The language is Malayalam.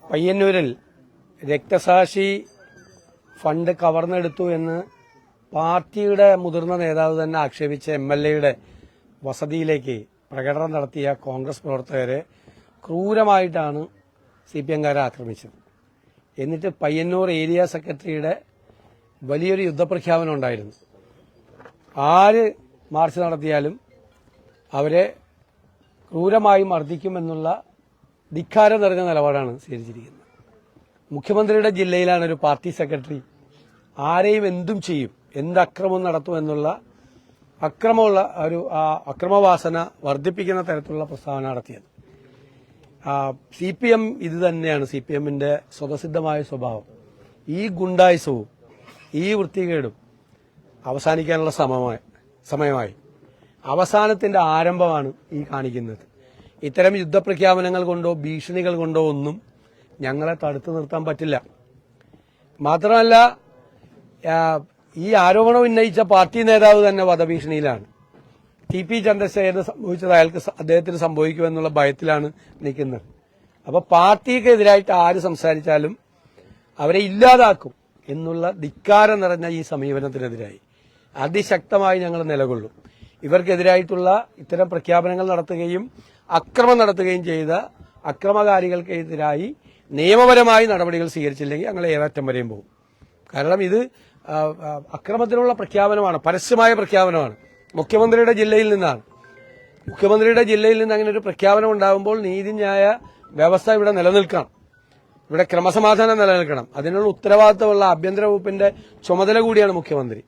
പയ്യന്നൂരിൽ രക്തസാക്ഷി ഫണ്ട് കവർന്നെടുത്തു എന്ന് പാർട്ടിയുടെ മുതിർന്ന നേതാവ് തന്നെ ആക്ഷേപിച്ച എംഎൽഎയുടെ വസതിയിലേക്ക് പ്രകടനം നടത്തിയ കോൺഗ്രസ് പ്രവർത്തകരെ ക്രൂരമായിട്ടാണ് സിപിഎംകാരെ ആക്രമിച്ചത്. എന്നിട്ട് പയ്യന്നൂർ ഏരിയ സെക്രട്ടറിയുടെ വലിയൊരു യുദ്ധപ്രഖ്യാപനം ഉണ്ടായിരുന്നു. ആര് മാർച്ച് നടത്തിയാലും അവരെ ക്രൂരമായി മർദ്ദിക്കുമെന്നുള്ള ധിക്കാരം നിറഞ്ഞ നിലപാടാണ് സ്വീകരിച്ചിരിക്കുന്നത്. മുഖ്യമന്ത്രിയുടെ ജില്ലയിലാണ് ഒരു പാർട്ടി സെക്രട്ടറി ആരെയും എന്തും ചെയ്യും, എന്ത് അക്രമം നടത്തുമെന്നുള്ള അക്രമമുള്ള ഒരു അക്രമവാസന വർദ്ധിപ്പിക്കുന്ന തരത്തിലുള്ള പ്രസ്താവന നടത്തിയത്. സിപിഎം ഇത് തന്നെയാണ് സിപിഎമ്മിന്റെ സ്വതസിദ്ധമായ സ്വഭാവം. ഈ ഗുണ്ടായുസവും ഈ വൃത്തികേടും അവസാനിക്കാനുള്ള സമയമായി. അവസാനത്തിന്റെ ആരംഭമാണ് ഈ കാണിക്കുന്നത്. ഇത്തരം യുദ്ധപ്രഖ്യാപനങ്ങൾ കൊണ്ടോ ഭീഷണികൾ കൊണ്ടോ ഒന്നും ഞങ്ങളെ തടുത്തു നിർത്താൻ പറ്റില്ല. മാത്രമല്ല, ഈ ആരോപണം ഉന്നയിച്ച പാർട്ടി നേതാവ് തന്നെ വധഭീഷണിയിലാണ്. ടി.പി. ചന്ദ്രശേഖരന് സംഭവിച്ചത് അദ്ദേഹത്തിന് സംഭവിക്കുമെന്നുള്ള ഭയത്തിലാണ് നിൽക്കുന്നത്. അപ്പൊ പാർട്ടിക്കെതിരായിട്ട് ആര് സംസാരിച്ചാലും അവരെ ഇല്ലാതാക്കും എന്നുള്ള ധിക്കാരം നിറഞ്ഞ ഈ സമീപനത്തിനെതിരായി അതിശക്തമായി ഞങ്ങൾ നിലകൊള്ളും. ഇവർക്കെതിരായിട്ടുള്ള ഇത്തരം പ്രഖ്യാപനങ്ങൾ നടത്തുകയും അക്രമം നടത്തുകയും ചെയ്ത അക്രമകാരികൾക്കെതിരായി നിയമപരമായി നടപടികൾ സ്വീകരിച്ചില്ലെങ്കിൽ ഞങ്ങൾ ഏതറ്റം വരെയും പോകും. കാരണം ഇത് അക്രമത്തിനുള്ള പ്രഖ്യാപനമാണ്, പരസ്യമായ പ്രഖ്യാപനമാണ്. മുഖ്യമന്ത്രിയുടെ ജില്ലയിൽ നിന്നാണ്. മുഖ്യമന്ത്രിയുടെ ജില്ലയിൽ നിന്ന് അങ്ങനെ ഒരു പ്രഖ്യാപനം ഉണ്ടാകുമ്പോൾ നീതിന്യായ വ്യവസ്ഥ ഇവിടെ നിലനിൽക്കണം, ഇവിടെ ക്രമസമാധാനം നിലനിൽക്കണം. അതിനുള്ള ഉത്തരവാദിത്തമുള്ള ആഭ്യന്തര വകുപ്പിന്റെ ചുമതല കൂടിയാണ് മുഖ്യമന്ത്രി.